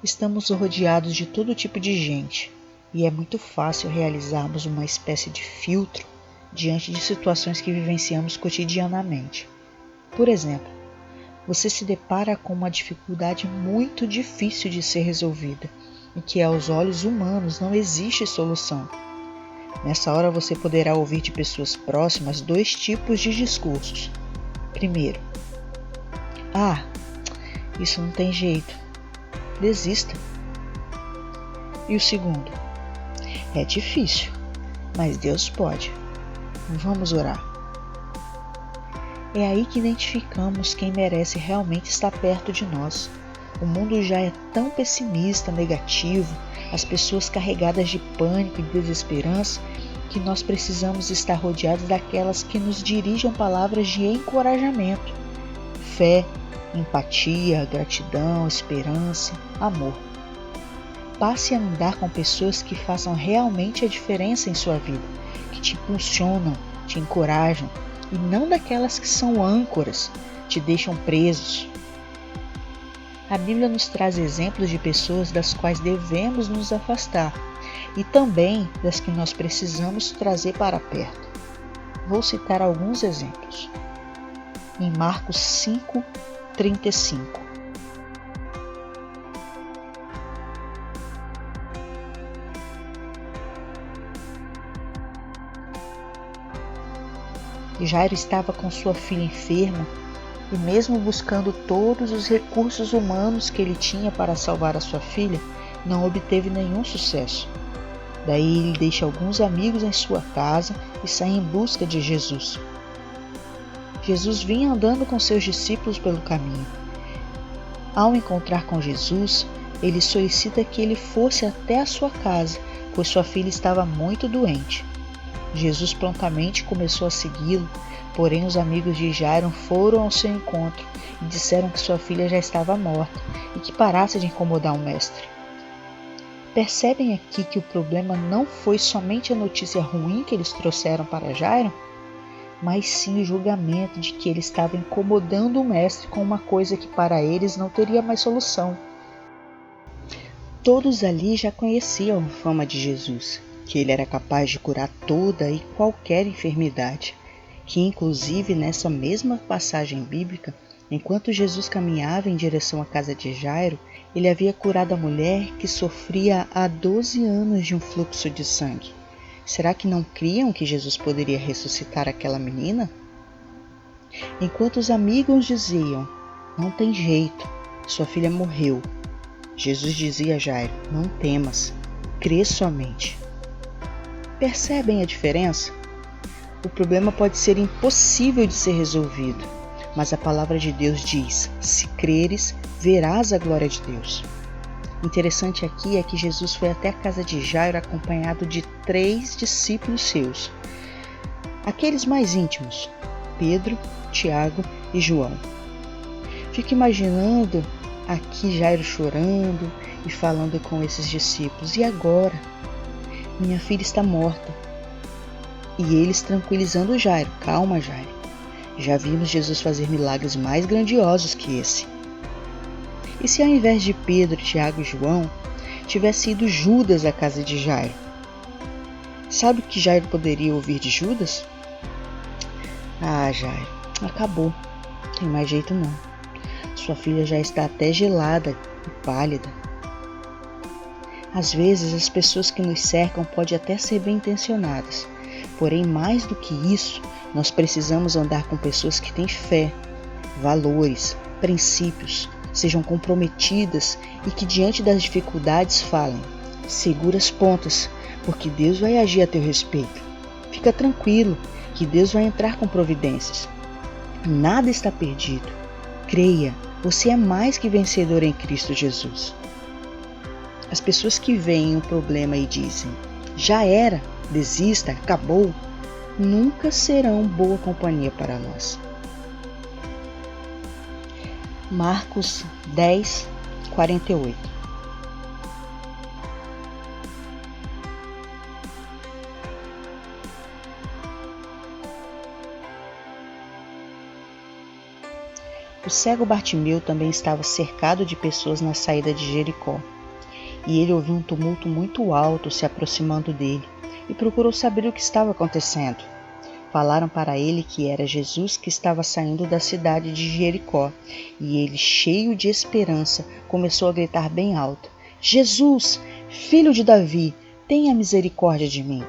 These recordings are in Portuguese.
Estamos rodeados de todo tipo de gente e é muito fácil realizarmos uma espécie de filtro diante de situações que vivenciamos cotidianamente. Por exemplo, você se depara com uma dificuldade muito difícil de ser resolvida e que aos olhos humanos não existe solução. Nessa hora você poderá ouvir de pessoas próximas dois tipos de discursos. Primeiro, isso não tem jeito, desista. E o segundo, é difícil, mas Deus pode. Vamos orar. É aí que identificamos quem merece realmente estar perto de nós. O mundo já é tão pessimista, negativo, as pessoas carregadas de pânico e desesperança, que nós precisamos estar rodeados daquelas que nos dirijam palavras de encorajamento, fé, empatia, gratidão, esperança, amor. Passe a andar com pessoas que façam realmente a diferença em sua vida, que te impulsionam, te encorajam, e não daquelas que são âncoras, te deixam presos. A Bíblia nos traz exemplos de pessoas das quais devemos nos afastar e também das que nós precisamos trazer para perto. Vou citar alguns exemplos. Em Marcos 5:35. Jairo estava com sua filha enferma e, mesmo buscando todos os recursos humanos que ele tinha para salvar a sua filha, não obteve nenhum sucesso. Daí ele deixa alguns amigos em sua casa e sai em busca de Jesus. Jesus vinha andando com seus discípulos pelo caminho. Ao encontrar com Jesus, ele solicita que ele fosse até a sua casa, pois sua filha estava muito doente. Jesus prontamente começou a segui-lo, porém os amigos de Jairo foram ao seu encontro e disseram que sua filha já estava morta e que parasse de incomodar o mestre. Percebem aqui que o problema não foi somente a notícia ruim que eles trouxeram para Jairo, mas sim o julgamento de que ele estava incomodando o mestre com uma coisa que para eles não teria mais solução. Todos ali já conheciam a fama de Jesus, que ele era capaz de curar toda e qualquer enfermidade, que inclusive nessa mesma passagem bíblica, enquanto Jesus caminhava em direção à casa de Jairo, ele havia curado a mulher que sofria há 12 anos de um fluxo de sangue. Será que não criam que Jesus poderia ressuscitar aquela menina? Enquanto os amigos diziam, não tem jeito, sua filha morreu, Jesus dizia a Jairo, não temas, crê somente. Percebem a diferença? O problema pode ser impossível de ser resolvido, mas a palavra de Deus diz, se creres, verás a glória de Deus. Interessante aqui é que Jesus foi até a casa de Jairo acompanhado de 3 discípulos seus, aqueles mais íntimos, Pedro, Tiago e João. Fico imaginando aqui Jairo chorando e falando com esses discípulos, e agora? Minha filha está morta. E eles tranquilizando Jairo, calma Jairo, já vimos Jesus fazer milagres mais grandiosos que esse. E se ao invés de Pedro, Tiago e João, tivesse ido Judas à casa de Jairo? Sabe o que Jairo poderia ouvir de Judas? Jairo, acabou, não tem mais jeito não. Sua filha já está até gelada e pálida. Às vezes as pessoas que nos cercam podem até ser bem intencionadas, porém mais do que isso, nós precisamos andar com pessoas que têm fé, valores, princípios, sejam comprometidas e que diante das dificuldades falem, segura as pontas, porque Deus vai agir a teu respeito. Fica tranquilo, que Deus vai entrar com providências. Nada está perdido. Creia, você é mais que vencedor em Cristo Jesus. As pessoas que veem um problema e dizem, já era, desista, acabou, nunca serão boa companhia para nós. Marcos 10:48. O cego Bartimeu também estava cercado de pessoas na saída de Jericó. E ele ouviu um tumulto muito alto se aproximando dele e procurou saber o que estava acontecendo. Falaram para ele que era Jesus que estava saindo da cidade de Jericó, e ele, cheio de esperança, começou a gritar bem alto: Jesus, filho de Davi, tenha misericórdia de mim.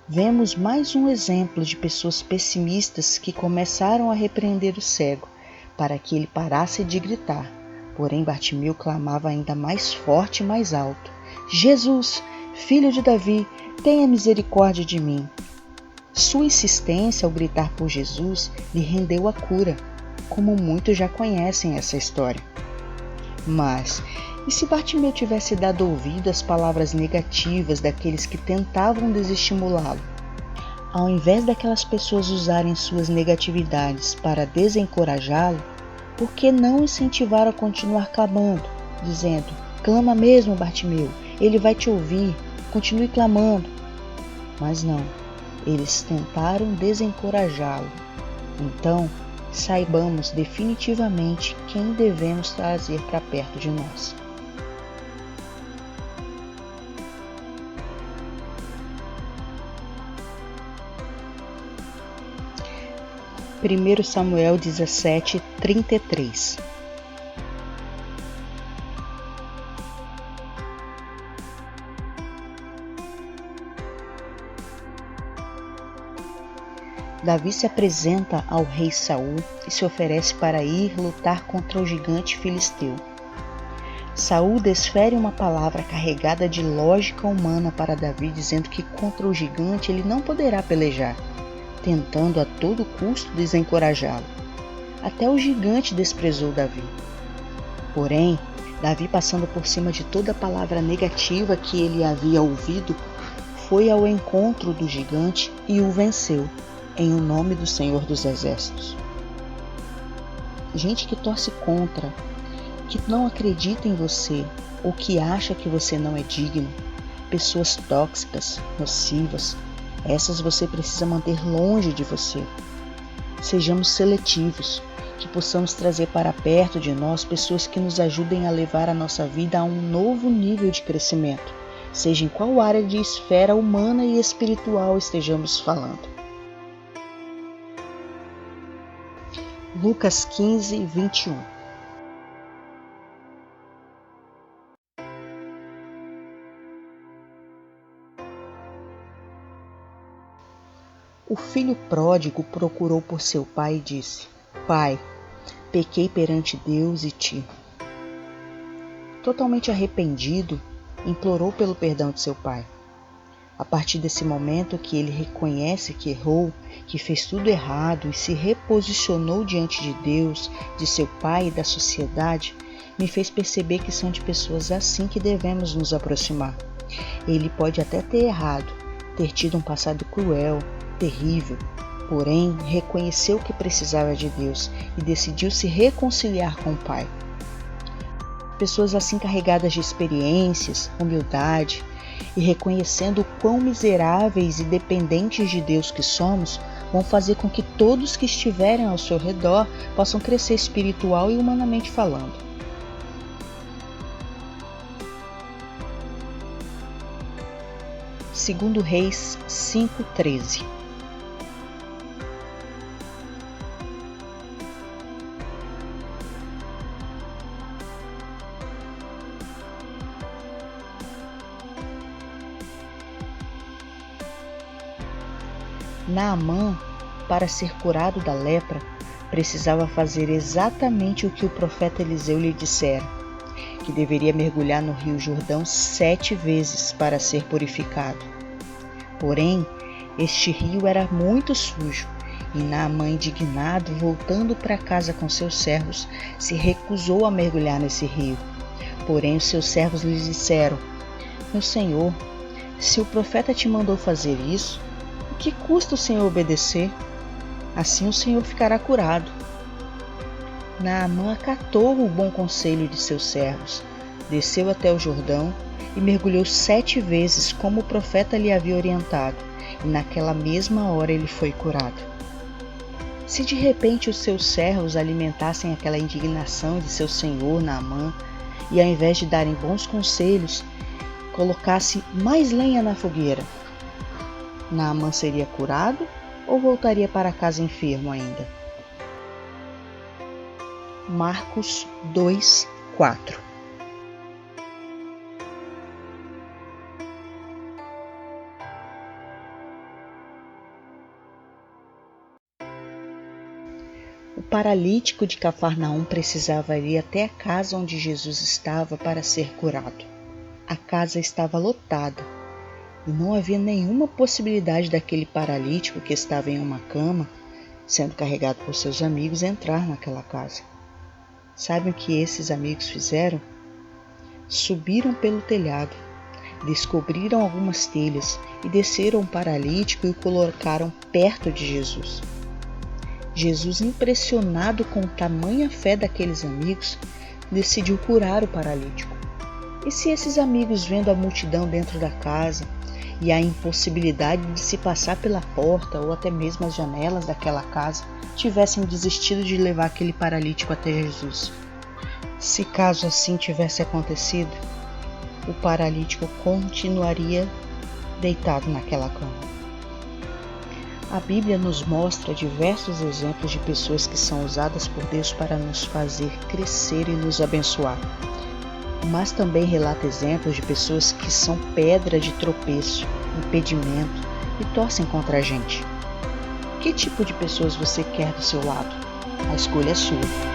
Vemos mais um exemplo de pessoas pessimistas que começaram a repreender o cego, para que ele parasse de gritar. Porém, Bartimeu clamava ainda mais forte e mais alto: Jesus, filho de Davi, tenha misericórdia de mim. Sua insistência ao gritar por Jesus lhe rendeu a cura, como muitos já conhecem essa história. Mas, e se Bartimeu tivesse dado ouvido às palavras negativas daqueles que tentavam desestimulá-lo? Ao invés daquelas pessoas usarem suas negatividades para desencorajá-lo, por que não incentivar a continuar clamando, dizendo: clama mesmo, Bartimeu, ele vai te ouvir, continue clamando. Mas não, eles tentaram desencorajá-lo. Então, saibamos definitivamente quem devemos trazer para perto de nós. Primeiro Samuel 17:33. Davi se apresenta ao rei Saul e se oferece para ir lutar contra o gigante filisteu. Saul desfere uma palavra carregada de lógica humana para Davi, dizendo que contra o gigante ele não poderá pelejar, tentando a todo custo desencorajá-lo. Até o gigante desprezou Davi. Porém, Davi, passando por cima de toda a palavra negativa que ele havia ouvido, foi ao encontro do gigante e o venceu, em o nome do Senhor dos Exércitos. Gente que torce contra, que não acredita em você ou que acha que você não é digno, pessoas tóxicas, nocivas, essas você precisa manter longe de você. Sejamos seletivos, que possamos trazer para perto de nós pessoas que nos ajudem a levar a nossa vida a um novo nível de crescimento, seja em qual área de esfera humana e espiritual estejamos falando. Lucas 15:21. O filho pródigo procurou por seu pai e disse: Pai, pequei perante Deus e ti. Totalmente arrependido, implorou pelo perdão de seu pai. A partir desse momento que ele reconhece que errou, que fez tudo errado e se reposicionou diante de Deus, de seu pai e da sociedade, me fez perceber que são de pessoas assim que devemos nos aproximar. Ele pode até ter errado, ter tido um passado cruel, terrível, porém reconheceu que precisava de Deus e decidiu se reconciliar com o Pai. Pessoas assim carregadas de experiências, humildade e reconhecendo o quão miseráveis e dependentes de Deus que somos, vão fazer com que todos que estiverem ao seu redor possam crescer espiritual e humanamente falando. Segundo Reis 5:13. Naamã, para ser curado da lepra, precisava fazer exatamente o que o profeta Eliseu lhe dissera, que deveria mergulhar no rio Jordão 7 vezes para ser purificado. Porém, este rio era muito sujo, e Naamã, indignado, voltando para casa com seus servos, se recusou a mergulhar nesse rio. Porém, os seus servos lhe disseram: Meu senhor, se o profeta te mandou fazer isso, o que custa o Senhor obedecer? Assim o Senhor ficará curado. Naamã acatou o bom conselho de seus servos, desceu até o Jordão e mergulhou 7 vezes como o profeta lhe havia orientado, e naquela mesma hora ele foi curado. Se de repente os seus servos alimentassem aquela indignação de seu senhor Naamã e ao invés de darem bons conselhos, colocasse mais lenha na fogueira, Naamã seria curado ou voltaria para casa enfermo ainda? Marcos 2:4. O paralítico de Cafarnaum precisava ir até a casa onde Jesus estava para ser curado. A casa estava lotada e não havia nenhuma possibilidade daquele paralítico que estava em uma cama, sendo carregado por seus amigos, entrar naquela casa. Sabe o que esses amigos fizeram? Subiram pelo telhado, descobriram algumas telhas e desceram o paralítico e o colocaram perto de Jesus. Jesus, impressionado com tamanha fé daqueles amigos, decidiu curar o paralítico. E se esses amigos, vendo a multidão dentro da casa e a impossibilidade de se passar pela porta ou até mesmo as janelas daquela casa, tivessem desistido de levar aquele paralítico até Jesus? Se caso assim tivesse acontecido, o paralítico continuaria deitado naquela cama. A Bíblia nos mostra diversos exemplos de pessoas que são usadas por Deus para nos fazer crescer e nos abençoar. Mas também relata exemplos de pessoas que são pedra de tropeço, impedimento e torcem contra a gente. Que tipo de pessoas você quer do seu lado? A escolha é sua.